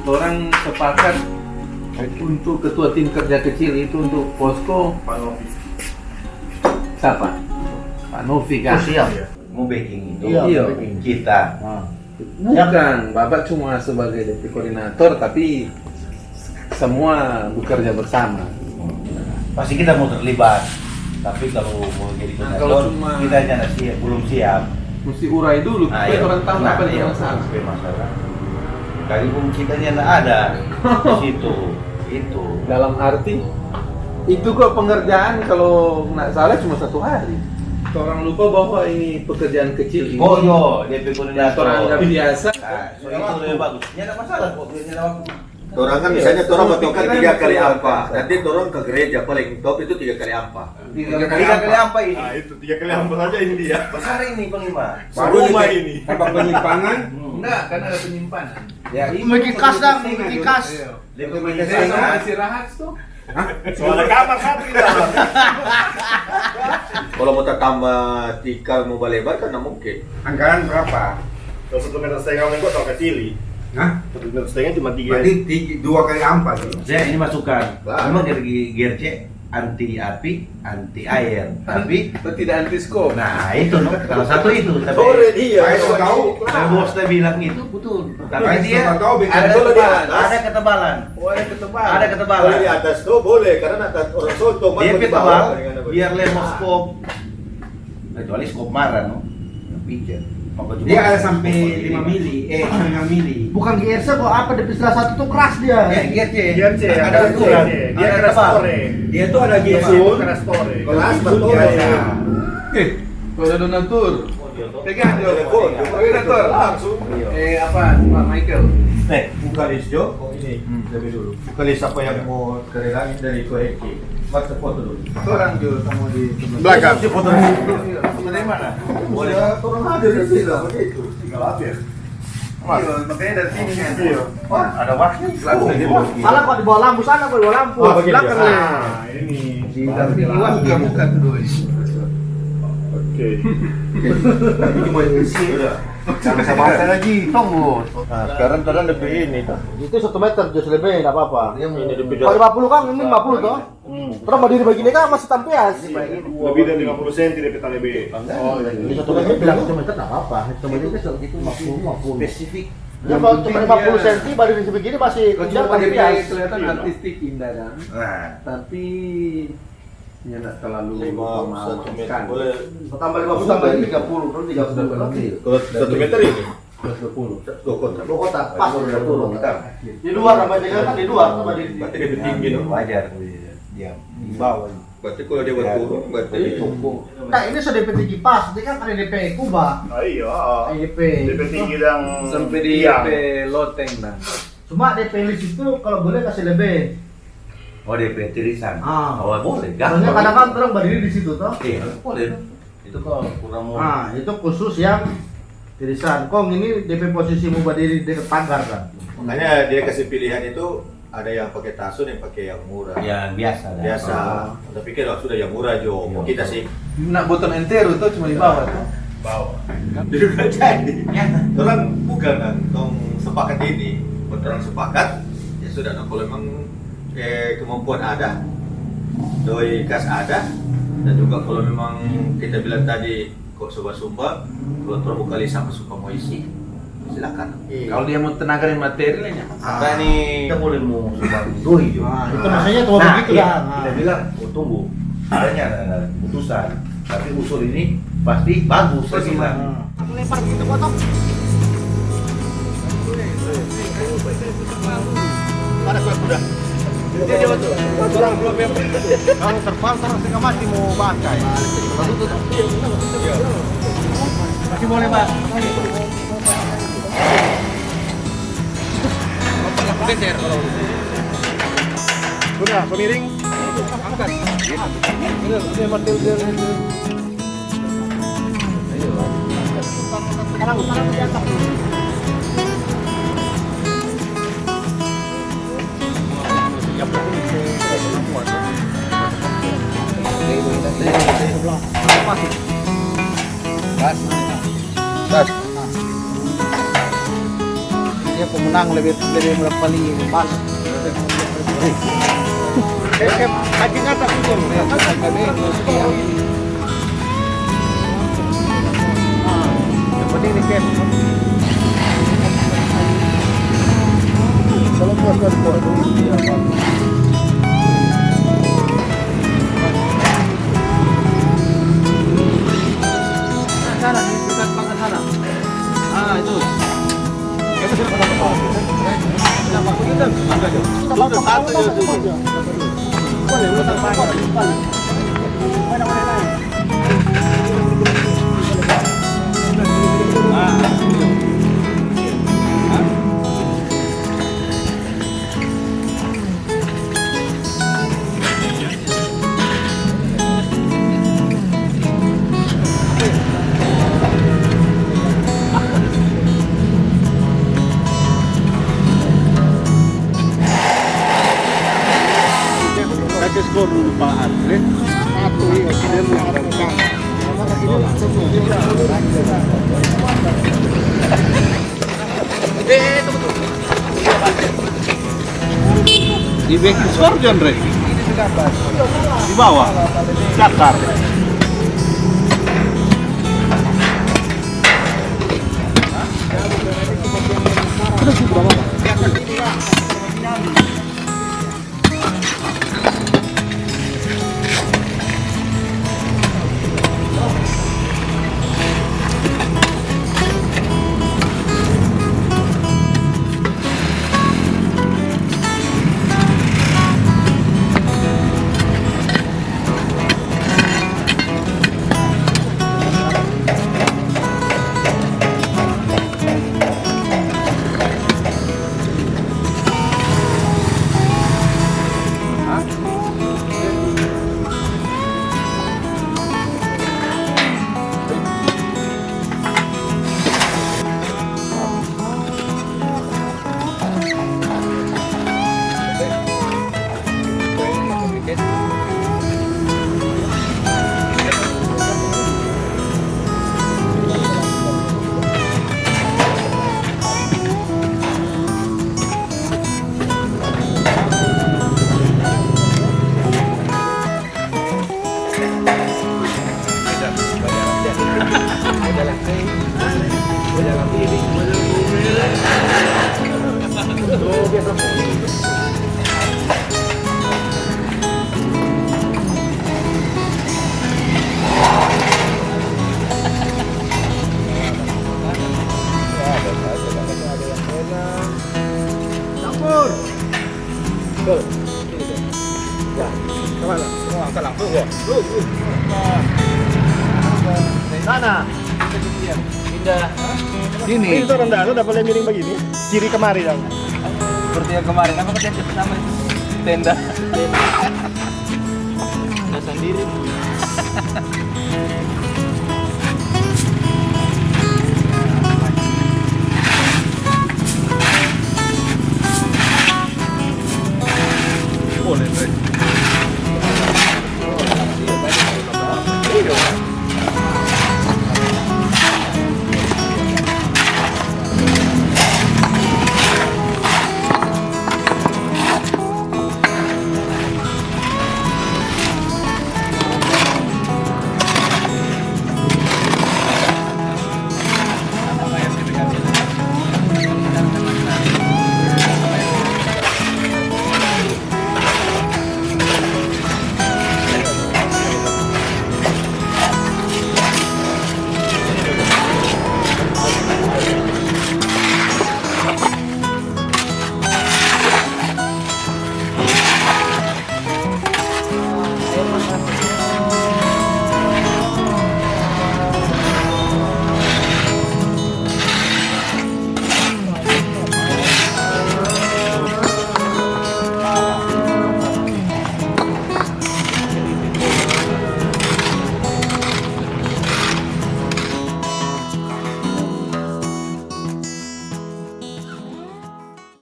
orang sepakat untuk ketua tim kerja kecil itu untuk posko Pak Novi. siapa? Pak Novi kan? Siap. Mau backing itu Iya. kita. Bukan, Bapak cuma sebagai DP koordinator tapi semua bekerja bersama. Pasti kita mau terlibat. Tapi kalau mau jadi Nah, koordinator, kalau cuma- kita jangan siap, belum siap. Mesti urai dulu, supaya iya. orang tahu apa yang iya, masalah. apa yang masalah. Kali pun kita jangan ada di situ. Itu. Dalam arti itu kok pengerjaan kalau nggak salah cuma 1 hari. Orang lupa bahwa ini pekerjaan kecil ini. Oh yo, DP koordinator. Orang nggak biasa. Nah, so itu lebih bagus. Ini ada masalah kok, ini ada waktu. Orang kan misalnya orang betokan 3 kali apa, nanti orang ke gereja paling top itu 3 kali apa. 3 kali apa ini? Nah itu 3 kali hampir saja ini dia. Besar ini Panglima. Baru rumah ini. Apa penyimpangan? Enggak, karena ada penyimpanan. Ya, Bikin kas dong, bikin kas. DP Sama koordinator. istirahat tuh. Soalnya kamar satu di dalam. Kalau mau tambah tikar mau lebar kan nggak mungkin. Anggaran berapa? Kalau 1,5 meter kok tak kecil. Hah? 1,5 cuma 3. Berarti 2 kali ampas. Ya ini masukan. Memang dari GRC anti api, anti air. Tapi Tidak anti skop. nah itu no, salah satu itu. Tapi iya. Saya tahu. bosnya bilang itu betul. Tapi Saya dia suka tahu bikin ada bola di ketebalan. atas. Ada ketebalan. Oh, ada ketebalan. Ada Kalau ketebalan. di atas tuh boleh karena atas orang soto Dia di ketebal bawah. biar lemos skop. Kecuali skop marah no. Pijat. Maka juga Dia ada sampai skop 5 mili, 5 mili. Bukan GRC kok apa di istilah satu tuh keras dia. Ya, GRC. GRC, Ada GRC. aturan. Dia Ada keras tebal. sore. Dia tuh ada Dia gisun, keras sore. kelas Gisun betul. dia ada. Kalau ada donatur. Pegang Telepon, donatur. langsung. Apa? Pak Michael. Bukan Isjo, ini lebih dulu. Bukan siapa yang mau kerelangin dari Koeki. Mas foto dulu. Orang juga kamu di Belakang. Si foto dari mana? Boleh. Turun hadir di sini lah begitu. Tinggal update. Makanya dari sini kan. Ada wakil. Salah kok di bawah lampu sana kok di bawah lampu. Oh, begitu. Belakang ya. Nah, ini. Di dampingi buka dulu. Oke. Jangan sama saya lagi, tunggu. Nah, sekarang terang lebih ini tuh. Itu 1 meter just lebih enggak apa-apa. Ini lebih Kalau 50 kan ini 50 toh. Terus berdiri begini kan masih tampias. Lebih dari 50 cm dia peta lebih. Oh, ini 1 meter bilang 1 meter enggak apa-apa. 1 meter itu segitu 50. Spesifik. Ya kalau cuma 50 cm berdiri begini masih Kalau kejar cuma dia tampias. kelihatan artistik indah kan. Nah, Tapi ya nggak terlalu 1 meter boleh. Tambah 50 tambah 30 terus 30 lebih. Kalau 1 meter ini. 20. 2 kotak. Lu kotak pas udah turun. Kotak. Di luar sama dia kan di luar sama di Berarti lebih tinggi dong. wajar dia di bawah. Berarti kalau dia buat turun berarti tumpuk. Nah ini sudah DP tinggi pas, ini kan ada DP Kuba, Ah iya. DP. DP tinggi dan Sampai di tiang. loteng dan. Cuma DP list itu kalau boleh kasih lebih. Oh DP tirisan. Ah. Oh boleh. Soalnya kadang kan orang berdiri di situ toh. Iya boleh. Itu kalau kurang mau. Nah itu khusus yang tirisan. Kong ini DP posisimu berdiri di pagar kan. makanya dia kasih pilihan itu ada yang pakai tasun yang pakai yang murah. Yang biasa. dah. Biasa. Kita pikir oh, sudah yang murah Jo. Iya. Kita sih Nak botol entero tuh cuma di bawah tuh. Bawah. dulu nggak jadi. Orang bukan kan, tong sepakat ini. Orang sepakat ya sudah. Nah, kalau memang kemampuan ada, doi kas ada, dan juga kalau memang kita bilang tadi kok sumba-sumba, kalau orang buka lisa suka mau isi, silakan. Kalau dia mau tenaga dan materialnya. Nah, ini Kita boleh mau sumbang doi juga. Nah itu maksudnya kalau begitu iya. dah. Kita bilang, oh tunggu. Adanya ada keputusan. Tapi usul ini pasti bagus. Saya bilang. Aku lempar begitu potong. Ada kue kuda. Kalau terbang terus setengah mati mau bangkai. Masih boleh bang. Sudah, pemiring. Angkat. Sekarang diangkat dulu. tas. dia pemenang lebih paling pas. Kaki atas itu. Yang penting ini kan. Kalau puas kan buat sana nih, dekat banget sana. Ah, itu. Kita sudah pada apa? Kita mau kita angkat aja. Sudah satu ya sudah. Boleh, boleh panjang. Mana lain. Kasih skor dulu Pak Andre. Satu ya, kita mengarahkan. Di back skor Andre. Di bawah. Cakar. Sana. Pindah. Sini. Itu rendah, lu udah boleh miring begini. Kiri kemari dong. Seperti yang kemarin, apa katanya sama tenda. Tenda sendiri.